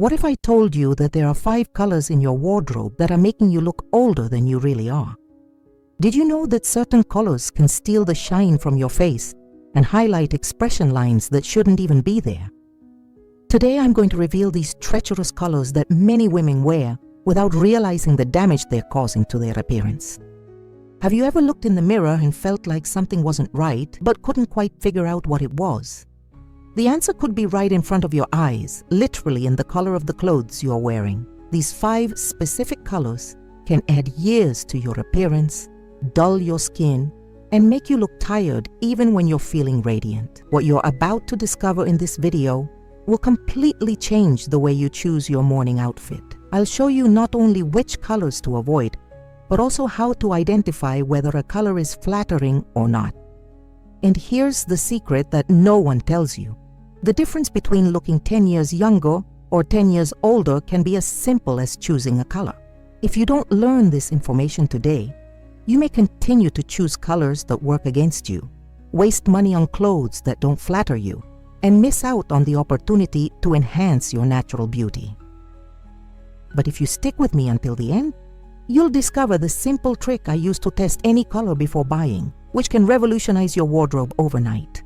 What if I told you that there are 5 colors in your wardrobe that are making you look older than you really are? Did you know that certain colors can steal the shine from your face and highlight expression lines that shouldn't even be there? Today I'm going to reveal these treacherous colors that many women wear without realizing the damage they're causing to their appearance. Have you ever looked in the mirror and felt like something wasn't right but couldn't quite figure out what it was? The answer could be right in front of your eyes, literally in the color of the clothes you're wearing. These 5 specific colors can add years to your appearance, dull your skin, and make you look tired even when you're feeling radiant. What you're about to discover in this video will completely change the way you choose your morning outfit. I'll show you not only which colors to avoid, but also how to identify whether a color is flattering or not. And here's the secret that no one tells you. The difference between looking 10 years younger or 10 years older can be as simple as choosing a color. If you don't learn this information today, you may continue to choose colors that work against you, waste money on clothes that don't flatter you, and miss out on the opportunity to enhance your natural beauty. But if you stick with me until the end, you'll discover the simple trick I use to test any color before buying, which can revolutionize your wardrobe overnight.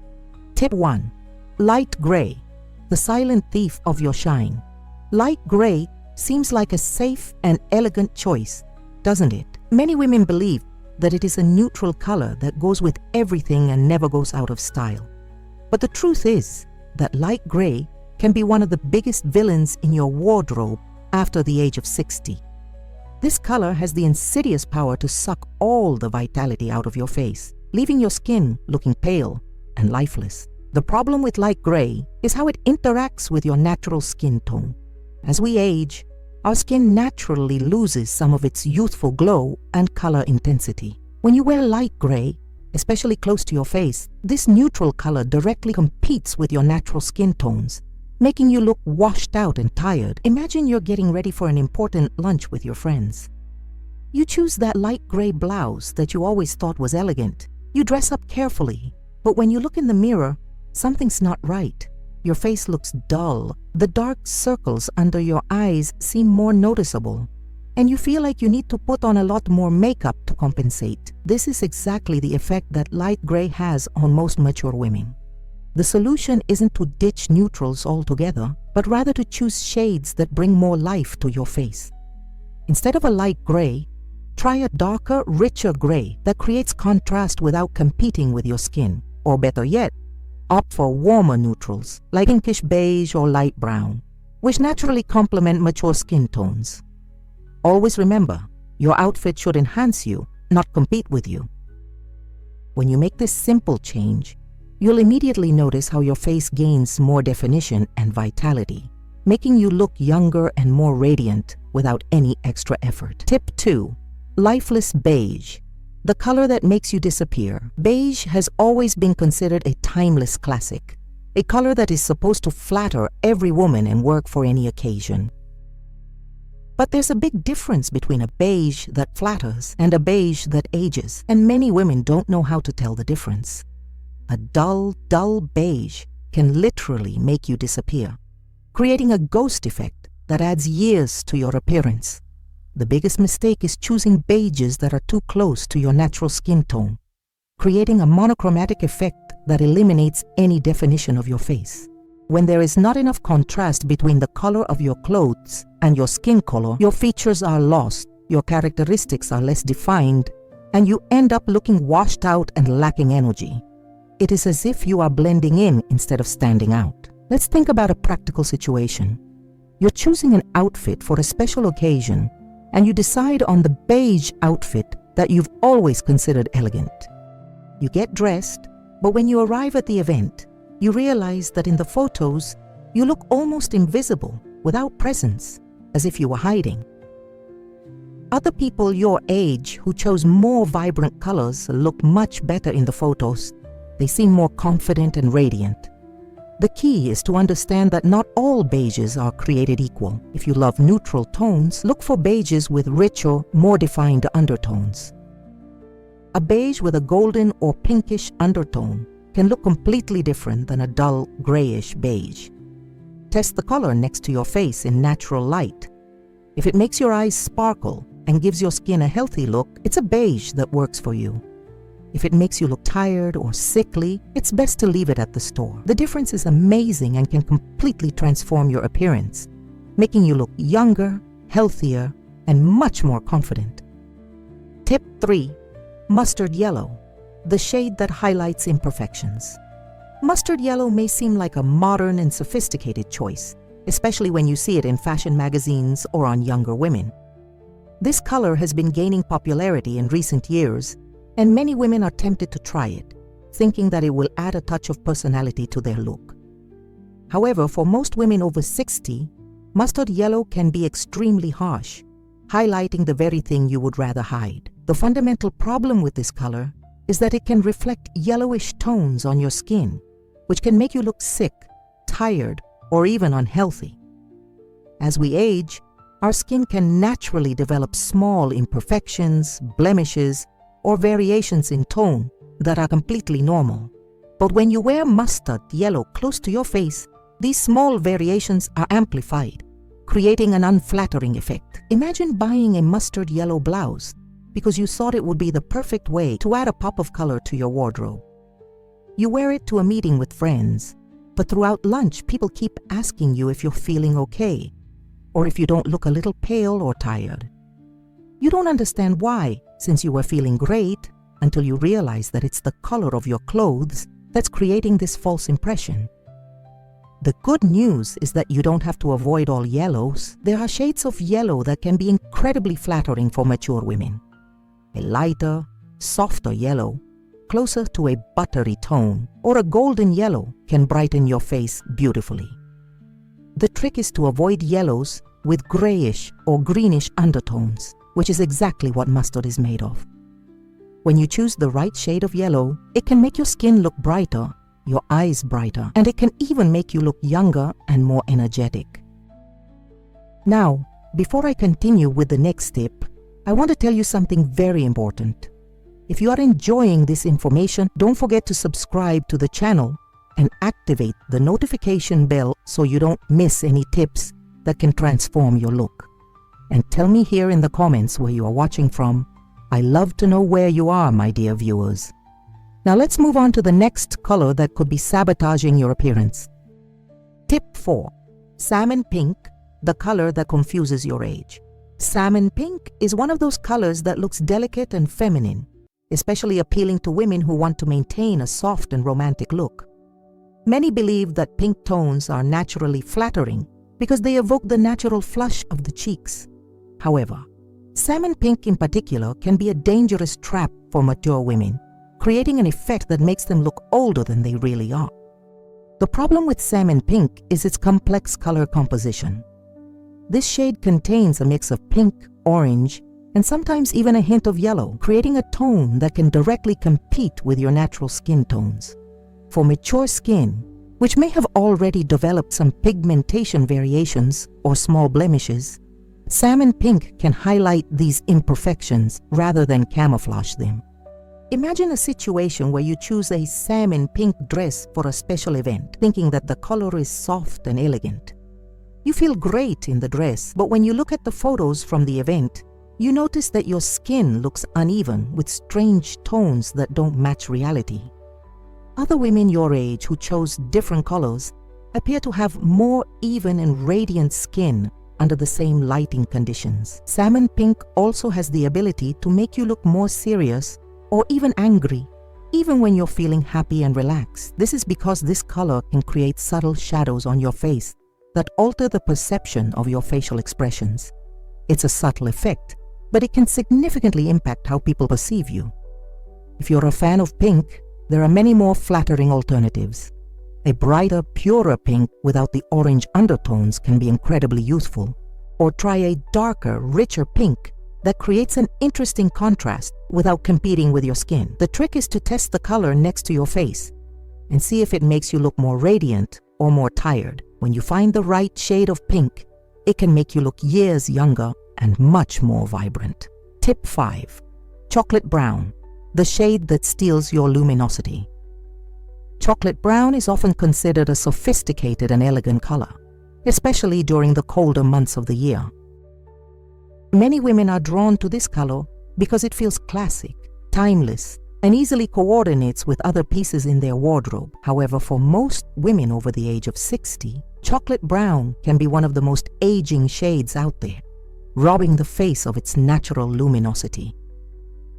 Tip 1. Light gray, the silent thief of your shine. Light gray seems like a safe and elegant choice, doesn't it? Many women believe that it is a neutral color that goes with everything and never goes out of style. But the truth is that light gray can be one of the biggest villains in your wardrobe after the age of 60. This color has the insidious power to suck all the vitality out of your face, leaving your skin looking pale and lifeless. The problem with light gray is how it interacts with your natural skin tone. As we age, our skin naturally loses some of its youthful glow and color intensity. When you wear light gray, especially close to your face, this neutral color directly competes with your natural skin tones, making you look washed out and tired. Imagine you're getting ready for an important lunch with your friends. You choose that light gray blouse that you always thought was elegant. You dress up carefully, but when you look in the mirror, something's not right. Your face looks dull. The dark circles under your eyes seem more noticeable, and you feel like you need to put on a lot more makeup to compensate. This is exactly the effect that light gray has on most mature women. The solution isn't to ditch neutrals altogether, but rather to choose shades that bring more life to your face. Instead of a light gray, try a darker, richer gray that creates contrast without competing with your skin. Or better yet, opt for warmer neutrals like pinkish beige or light brown, which naturally complement mature skin tones. Always remember, your outfit should enhance you, not compete with you. When you make this simple change, you'll immediately notice how your face gains more definition and vitality, making you look younger and more radiant without any extra effort. Tip 2. Lifeless beige, the color that makes you disappear. Beige has always been considered a timeless classic, a color that is supposed to flatter every woman and work for any occasion. But there's a big difference between a beige that flatters and a beige that ages, and many women don't know how to tell the difference. A dull beige can literally make you disappear, creating a ghost effect that adds years to your appearance. The biggest mistake is choosing beiges that are too close to your natural skin tone, creating a monochromatic effect that eliminates any definition of your face. When there is not enough contrast between the color of your clothes and your skin color, your features are lost, your characteristics are less defined, and you end up looking washed out and lacking energy. It is as if you are blending in instead of standing out. Let's think about a practical situation. You're choosing an outfit for a special occasion, and you decide on the beige outfit that you've always considered elegant. You get dressed, but when you arrive at the event, you realize that in the photos, you look almost invisible, without presence, as if you were hiding. Other people your age who chose more vibrant colors look much better in the photos. They seem more confident and radiant. The key is to understand that not all beiges are created equal. If you love neutral tones, look for beiges with richer, more defined undertones. A beige with a golden or pinkish undertone can look completely different than a dull grayish beige. test the color next to your face in natural light. If it makes your eyes sparkle and gives your skin a healthy look, it's a beige that works for you. If it makes you look tired or sickly, it's best to leave it at the store. The difference is amazing and can completely transform your appearance, making you look younger, healthier, and much more confident. Tip 3. Mustard yellow, the shade that highlights imperfections. Mustard yellow may seem like a modern and sophisticated choice, especially when you see it in fashion magazines or on younger women. This color has been gaining popularity in recent years, and many women are tempted to try it, thinking that it will add a touch of personality to their look. However, for most women over 60, mustard yellow can be extremely harsh, highlighting the very thing you would rather hide. The fundamental problem with this color is that it can reflect yellowish tones on your skin, which can make you look sick, tired, or even unhealthy. As we age, our skin can naturally develop small imperfections, blemishes, or variations in tone that are completely normal. But when you wear mustard yellow close to your face, these small variations are amplified, creating an unflattering effect. Imagine buying a mustard yellow blouse because you thought it would be the perfect way to add a pop of color to your wardrobe. You wear it to a meeting with friends, but throughout lunch, people keep asking you if you're feeling okay, or if you don't look a little pale or tired. You don't understand why, since you were feeling great, until you realize that it's the color of your clothes that's creating this false impression. The good news is that you don't have to avoid all yellows. There are shades of yellow that can be incredibly flattering for mature women. A lighter, softer yellow, closer to a buttery tone, or a golden yellow can brighten your face beautifully. The trick is to avoid yellows with grayish or greenish undertones, which is exactly what mustard is made of. When you choose the right shade of yellow, it can make your skin look brighter, your eyes brighter, and it can even make you look younger and more energetic. Now, before I continue with the next tip, I want to tell you something very important. If you are enjoying this information, don't forget to subscribe to the channel and activate the notification bell so you don't miss any tips that can transform your look. And tell me here in the comments where you are watching from. I love to know where you are, my dear viewers. Now let's move on to the next color that could be sabotaging your appearance. Tip 4. Salmon pink, the color that confuses your age. Salmon pink is one of those colors that looks delicate and feminine, especially appealing to women who want to maintain a soft and romantic look. Many believe that pink tones are naturally flattering because they evoke the natural flush of the cheeks. However, salmon pink in particular can be a dangerous trap for mature women, creating an effect that makes them look older than they really are. The problem with salmon pink is its complex color composition. This shade contains a mix of pink, orange, and sometimes even a hint of yellow, creating a tone that can directly compete with your natural skin tones. For mature skin, which may have already developed some pigmentation variations or small blemishes, salmon pink can highlight these imperfections rather than camouflage them. Imagine a situation where you choose a salmon pink dress for a special event, thinking that the color is soft and elegant. You feel great in the dress, but when you look at the photos from the event, you notice that your skin looks uneven with strange tones that don't match reality. Other women your age who chose different colors appear to have more even and radiant skin under the same lighting conditions. Salmon pink also has the ability to make you look more serious or even angry, even when you're feeling happy and relaxed. This is because this color can create subtle shadows on your face that alter the perception of your facial expressions. It's a subtle effect, but it can significantly impact how people perceive you. If you're a fan of pink, there are many more flattering alternatives. A brighter, purer pink without the orange undertones can be incredibly youthful. Or try a darker, richer pink that creates an interesting contrast without competing with your skin. The trick is to test the color next to your face and see if it makes you look more radiant or more tired. When you find the right shade of pink, it can make you look years younger and much more vibrant. Tip 5. Chocolate brown, the shade that steals your luminosity. Chocolate brown is often considered a sophisticated and elegant color. especially during the colder months of the year. Many women are drawn to this color because it feels classic, timeless, and easily coordinates with other pieces in their wardrobe. However, for most women over the age of 60, chocolate brown can be one of the most aging shades out there, robbing the face of its natural luminosity.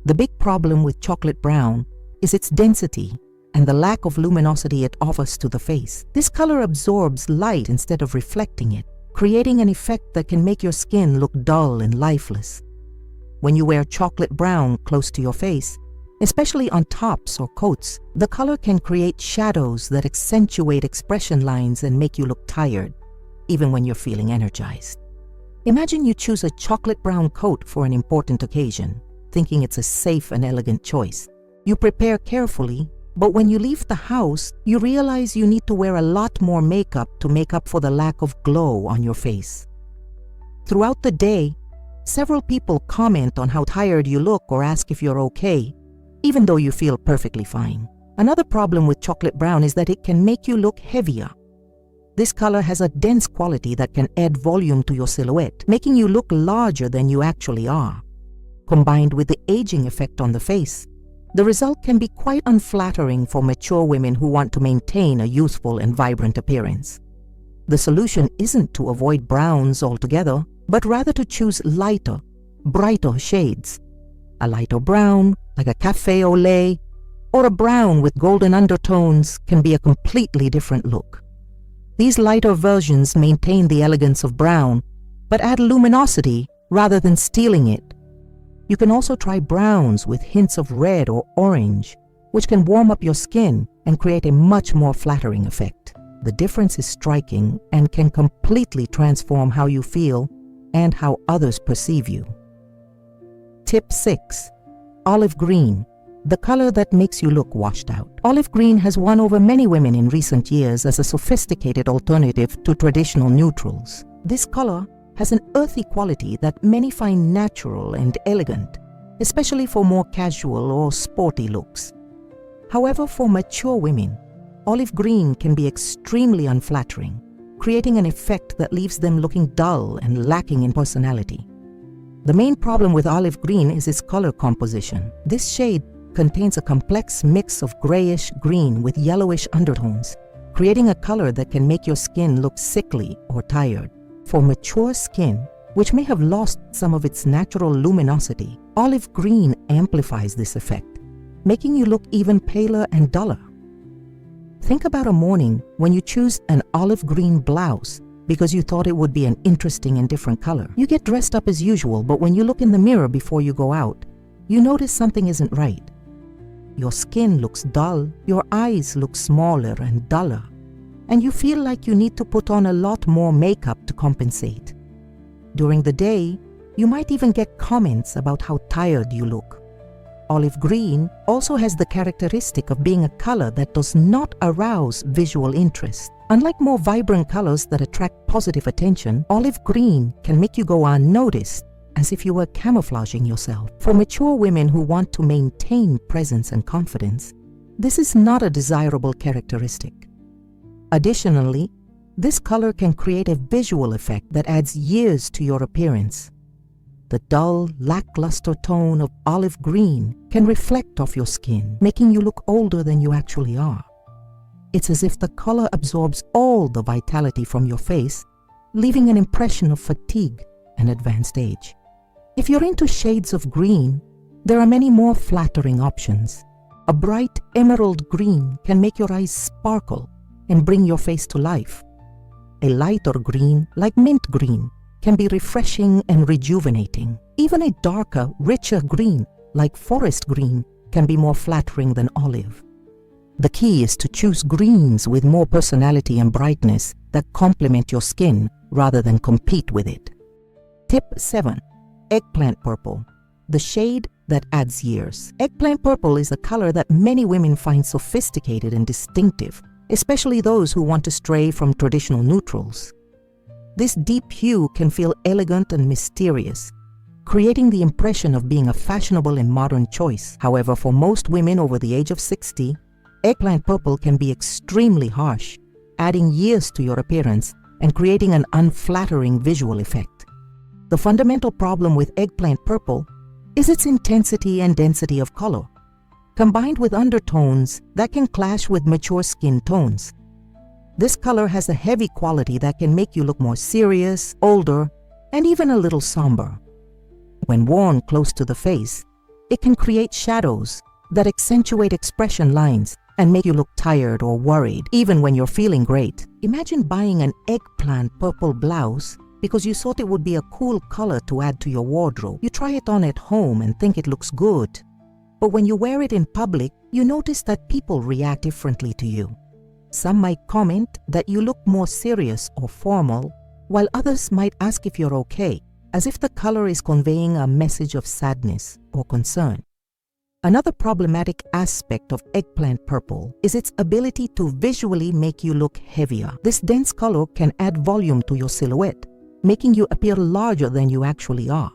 The big problem with chocolate brown is its density and the lack of luminosity it offers to the face. This color absorbs light instead of reflecting it, creating an effect that can make your skin look dull and lifeless. When you wear chocolate brown close to your face, especially on tops or coats, the color can create shadows that accentuate expression lines and make you look tired, even when you're feeling energized. Imagine you choose a chocolate brown coat for an important occasion, thinking it's a safe and elegant choice. You prepare carefully, but when you leave the house, you realize you need to wear a lot more makeup to make up for the lack of glow on your face. Throughout the day, several people comment on how tired you look or ask if you're okay, even though you feel perfectly fine. Another problem with chocolate brown is that it can make you look heavier. This color has a dense quality that can add volume to your silhouette, making you look larger than you actually are. Combined with the aging effect on the face, the result can be quite unflattering for mature women who want to maintain a youthful and vibrant appearance. The solution isn't to avoid browns altogether, but rather to choose lighter, brighter shades. A lighter brown, like a cafe au lait, or a brown with golden undertones can be a completely different look. These lighter versions maintain the elegance of brown, but add luminosity rather than stealing it. You can also try browns with hints of red or orange, which can warm up your skin and create a much more flattering effect. The difference is striking and can completely transform how you feel and how others perceive you. Tip 6. Olive green, the color that makes you look washed out. Olive green has won over many women in recent years as a sophisticated alternative to traditional neutrals. This color has an earthy quality that many find natural and elegant, especially for more casual or sporty looks. However, for mature women, olive green can be extremely unflattering, creating an effect that leaves them looking dull and lacking in personality. The main problem with olive green is its color composition. This shade contains a complex mix of grayish green with yellowish undertones, creating a color that can make your skin look sickly or tired. For mature skin, which may have lost some of its natural luminosity, olive green amplifies this effect, making you look even paler and duller. Think about a morning when you choose an olive green blouse because you thought it would be an interesting and different color. You get dressed up as usual, but when you look in the mirror before you go out, you notice something isn't right. Your skin looks dull, your eyes look smaller and duller, and you feel like you need to put on a lot more makeup to compensate. During the day, you might even get comments about how tired you look. Olive green also has the characteristic of being a color that does not arouse visual interest. Unlike more vibrant colors that attract positive attention, olive green can make you go unnoticed, as if you were camouflaging yourself. For mature women who want to maintain presence and confidence, this is not a desirable characteristic. Additionally, this color can create a visual effect that adds years to your appearance. The dull, lackluster tone of olive green can reflect off your skin, making you look older than you actually are. It's as if the color absorbs all the vitality from your face, leaving an impression of fatigue and advanced age. If you're into shades of green, there are many more flattering options. A bright emerald green can make your eyes sparkle and bring your face to life. A lighter green, like mint green, can be refreshing and rejuvenating. Even a darker, richer green, like forest green, can be more flattering than olive. The key is to choose greens with more personality and brightness that complement your skin rather than compete with it. Tip 7. Eggplant purple, the shade that adds years. Eggplant purple is a color that many women find sophisticated and distinctive, especially those who want to stray from traditional neutrals. This deep hue can feel elegant and mysterious, creating the impression of being a fashionable and modern choice. However, for most women over the age of 60, eggplant purple can be extremely harsh, adding years to your appearance and creating an unflattering visual effect. The fundamental problem with eggplant purple is its intensity and density of color, combined with undertones that can clash with mature skin tones. This color has a heavy quality that can make you look more serious, older, and even a little somber. When worn close to the face, it can create shadows that accentuate expression lines and make you look tired or worried, even when you're feeling great. Imagine buying an eggplant purple blouse because you thought it would be a cool color to add to your wardrobe. You try it on at home and think it looks good. But when you wear it in public, you notice that people react differently to you. Some might comment that you look more serious or formal, while others might ask if you're okay, as if the color is conveying a message of sadness or concern. Another problematic aspect of eggplant purple is its ability to visually make you look heavier. This dense color can add volume to your silhouette, making you appear larger than you actually are.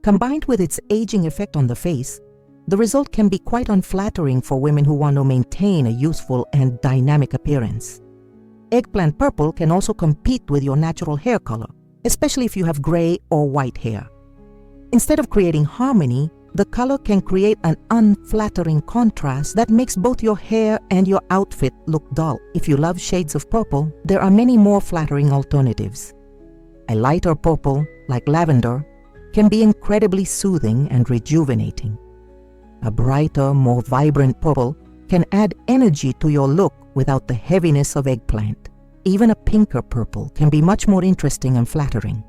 Combined with its aging effect on the face, the result can be quite unflattering for women who want to maintain a youthful and dynamic appearance. Eggplant purple can also compete with your natural hair color, especially if you have gray or white hair. Instead of creating harmony, the color can create an unflattering contrast that makes both your hair and your outfit look dull. If you love shades of purple, there are many more flattering alternatives. A lighter purple, like lavender, can be incredibly soothing and rejuvenating. A brighter, more vibrant purple can add energy to your look without the heaviness of eggplant. Even a pinker purple can be much more interesting and flattering.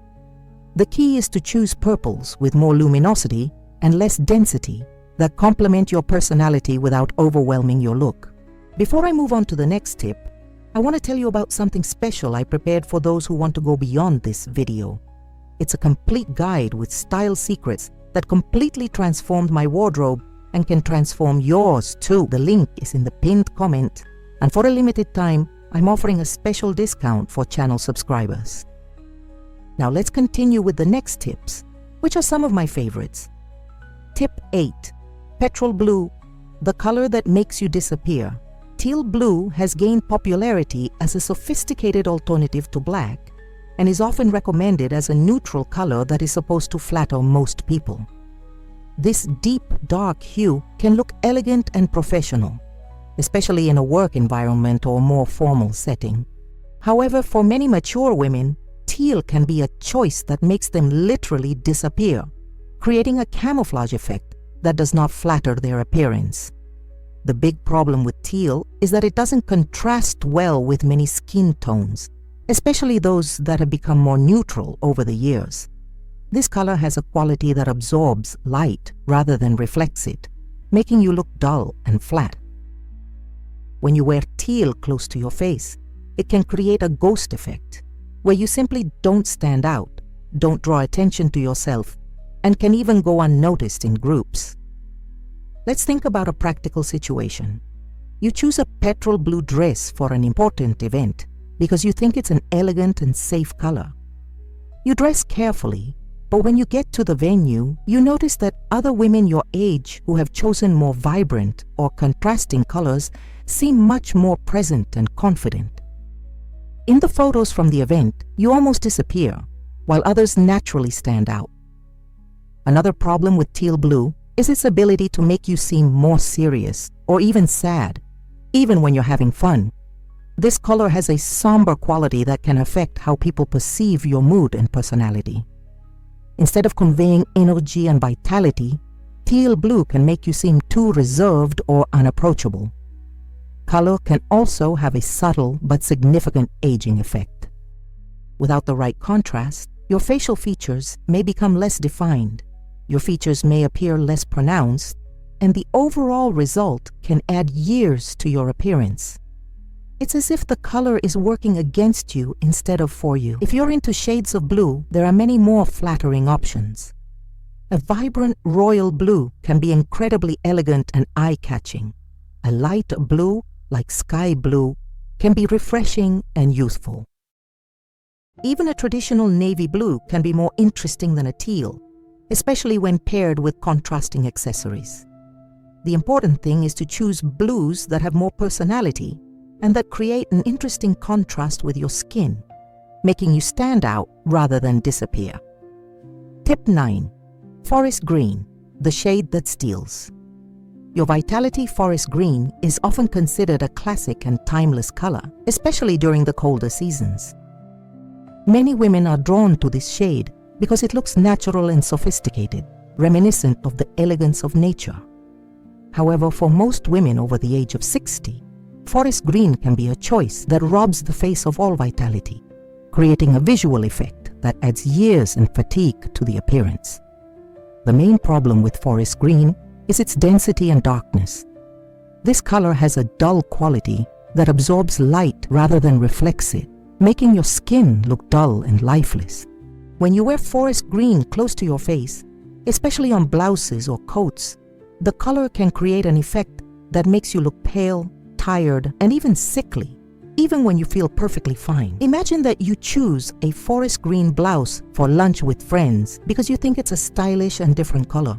The key is to choose purples with more luminosity and less density that complement your personality without overwhelming your look. Before I move on to the next tip, I want to tell you about something special I prepared for those who want to go beyond this video. It's a complete guide with style secrets that completely transformed my wardrobe and can transform yours too. The link is in the pinned comment, and for a limited time, I'm offering a special discount for channel subscribers. Now let's continue with the next tips, which are some of my favorites. Tip 8. Petrol blue, the color that makes you disappear. Teal blue has gained popularity as a sophisticated alternative to black and is often recommended as a neutral color that is supposed to flatter most people. This deep, dark hue can look elegant and professional, especially in a work environment or more formal setting. However, for many mature women, teal can be a choice that makes them literally disappear, creating a camouflage effect that does not flatter their appearance. The big problem with teal is that it doesn't contrast well with many skin tones, especially those that have become more neutral over the years. This color has a quality that absorbs light rather than reflects it, making you look dull and flat. When you wear teal close to your face, it can create a ghost effect, where you simply don't stand out, don't draw attention to yourself, and can even go unnoticed in groups. Let's think about a practical situation. You choose a petrol blue dress for an important event because you think it's an elegant and safe color. You dress carefully, but when you get to the venue, you notice that other women your age who have chosen more vibrant or contrasting colors seem much more present and confident. In the photos from the event, you almost disappear, while others naturally stand out. Another problem with teal blue is its ability to make you seem more serious or even sad, even when you're having fun. This color has a somber quality that can affect how people perceive your mood and personality. Instead of conveying energy and vitality, teal blue can make you seem too reserved or unapproachable. Color can also have a subtle but significant aging effect. Without the right contrast, your facial features may become less defined, your features may appear less pronounced, and the overall result can add years to your appearance. It's as if the color is working against you instead of for you. If you're into shades of blue, there are many more flattering options. A vibrant royal blue can be incredibly elegant and eye-catching. A light blue, like sky blue, can be refreshing and youthful. Even a traditional navy blue can be more interesting than a teal, especially when paired with contrasting accessories. The important thing is to choose blues that have more personality and that create an interesting contrast with your skin, making you stand out rather than disappear. Tip 9. Forest green, the shade that steals. Your Vitality Forest Green is often considered a classic and timeless color, especially during the colder seasons. Many women are drawn to this shade because it looks natural and sophisticated, reminiscent of the elegance of nature. However, for most women over the age of 60, forest green can be a choice that robs the face of all vitality, creating a visual effect that adds years and fatigue to the appearance. The main problem with forest green is its density and darkness. This color has a dull quality that absorbs light rather than reflects it, making your skin look dull and lifeless. When you wear forest green close to your face, especially on blouses or coats, the color can create an effect that makes you look pale, tired, and even sickly, even when you feel perfectly fine. Imagine that you choose a forest green blouse for lunch with friends because you think it's a stylish and different color.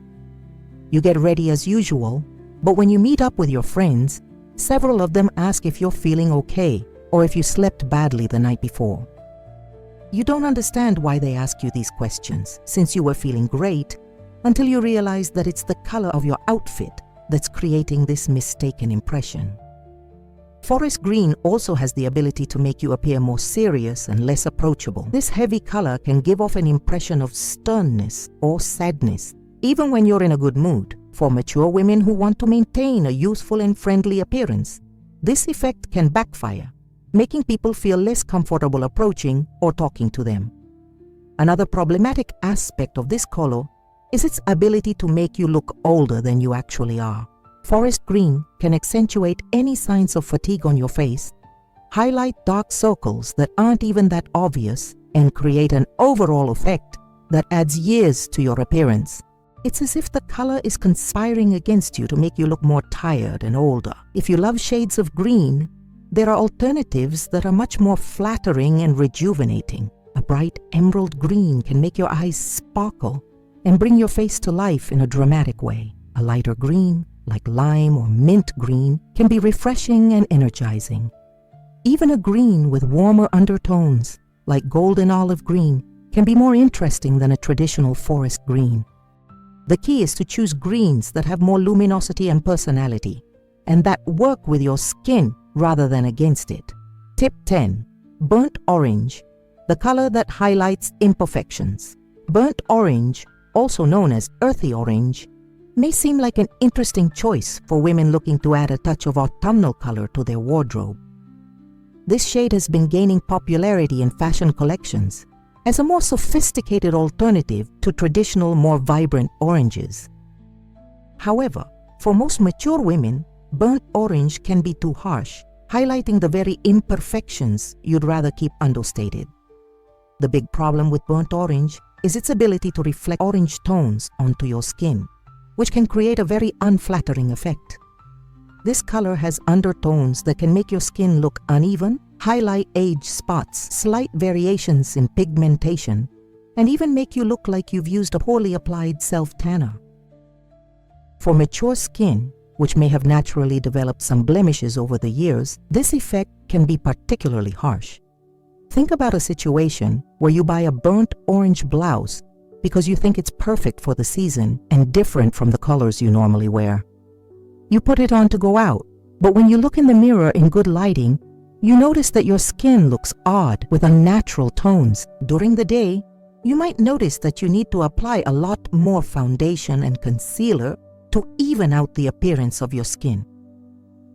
You get ready as usual, but when you meet up with your friends, several of them ask if you're feeling okay or if you slept badly the night before. You don't understand why they ask you these questions, since you were feeling great, until you realize that it's the color of your outfit that's creating this mistaken impression. Forest green also has the ability to make you appear more serious and less approachable. This heavy color can give off an impression of sternness or sadness, even when you're in a good mood. For mature women who want to maintain a youthful and friendly appearance, this effect can backfire, making people feel less comfortable approaching or talking to them. Another problematic aspect of this color is its ability to make you look older than you actually are. Forest green can accentuate any signs of fatigue on your face, highlight dark circles that aren't even that obvious, and create an overall effect that adds years to your appearance. It's as if the color is conspiring against you to make you look more tired and older. If you love shades of green, there are alternatives that are much more flattering and rejuvenating. A bright emerald green can make your eyes sparkle and bring your face to life in a dramatic way. A lighter green, like lime or mint green, can be refreshing and energizing. Even a green with warmer undertones, like golden olive green, can be more interesting than a traditional forest green. The key is to choose greens that have more luminosity and personality, and that work with your skin rather than against it. Tip 10. Burnt orange, the color that highlights imperfections. Burnt orange, also known as earthy orange, may seem like an interesting choice for women looking to add a touch of autumnal color to their wardrobe. This shade has been gaining popularity in fashion collections as a more sophisticated alternative to traditional, more vibrant oranges. However, for most mature women, burnt orange can be too harsh, highlighting the very imperfections you'd rather keep understated. The big problem with burnt orange is its ability to reflect orange tones onto your skin, which can create a very unflattering effect. This color has undertones that can make your skin look uneven, highlight age spots, slight variations in pigmentation, and even make you look like you've used a poorly applied self-tanner. For mature skin, which may have naturally developed some blemishes over the years, this effect can be particularly harsh. Think about a situation where you buy a burnt orange blouse because you think it's perfect for the season and different from the colors you normally wear. You put it on to go out, but when you look in the mirror in good lighting, you notice that your skin looks odd with unnatural tones. During the day, you might notice that you need to apply a lot more foundation and concealer to even out the appearance of your skin.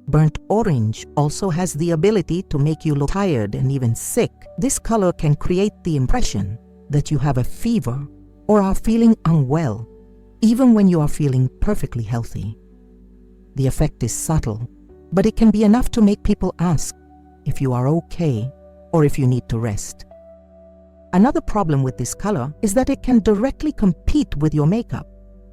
Burnt orange also has the ability to make you look tired and even sick. This color can create the impression that you have a fever or are feeling unwell, even when you are feeling perfectly healthy. The effect is subtle, but it can be enough to make people ask if you are okay or if you need to rest. Another problem with this color is that it can directly compete with your makeup.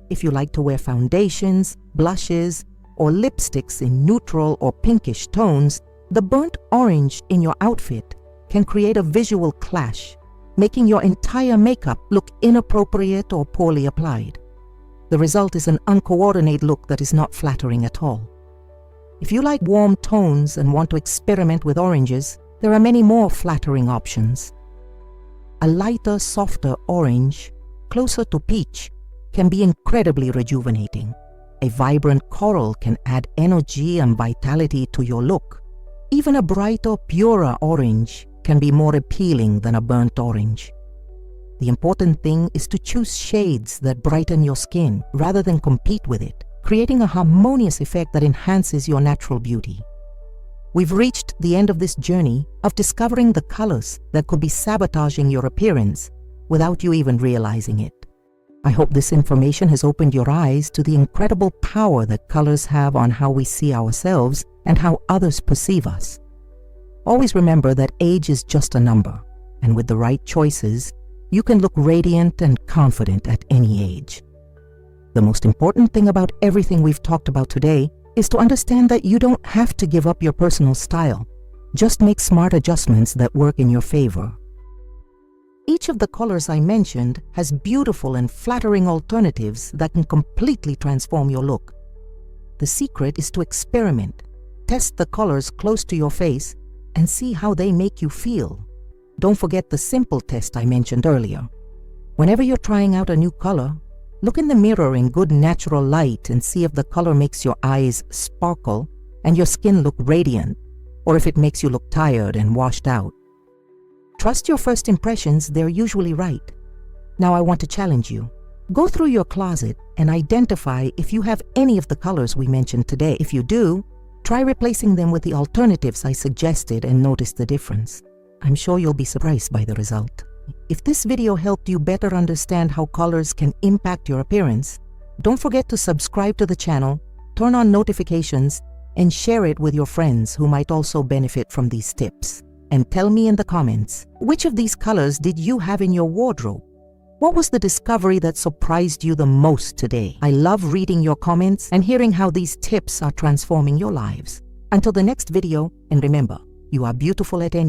If you like to wear foundations, blushes, or lipsticks in neutral or pinkish tones, the burnt orange in your outfit can create a visual clash, making your entire makeup look inappropriate or poorly applied. The result is an uncoordinated look that is not flattering at all. If you like warm tones and want to experiment with oranges, there are many more flattering options. A lighter, softer orange, closer to peach, can be incredibly rejuvenating. A vibrant coral can add energy and vitality to your look. Even a brighter, purer orange can be more appealing than a burnt orange. The important thing is to choose shades that brighten your skin rather than compete with it, creating a harmonious effect that enhances your natural beauty. We've reached the end of this journey of discovering the colors that could be sabotaging your appearance without you even realizing it. I hope this information has opened your eyes to the incredible power that colors have on how we see ourselves and how others perceive us. Always remember that age is just a number, and with the right choices, you can look radiant and confident at any age. The most important thing about everything we've talked about today is to understand that you don't have to give up your personal style. Just make smart adjustments that work in your favor. Each of the colors I mentioned has beautiful and flattering alternatives that can completely transform your look. The secret is to experiment. Test the colors close to your face and see how they make you feel. Don't forget the simple test I mentioned earlier. Whenever you're trying out a new color, look in the mirror in good natural light and see if the color makes your eyes sparkle and your skin look radiant, or if it makes you look tired and washed out. Trust your first impressions, they're usually right. Now I want to challenge you. Go through your closet and identify if you have any of the colors we mentioned today. If you do, try replacing them with the alternatives I suggested and notice the difference. I'm sure you'll be surprised by the result. If this video helped you better understand how colors can impact your appearance, don't forget to subscribe to the channel, turn on notifications, and share it with your friends who might also benefit from these tips. And tell me in the comments, which of these colors did you have in your wardrobe? What was the discovery that surprised you the most today? I love reading your comments and hearing how these tips are transforming your lives. Until the next video, and remember, you are beautiful at any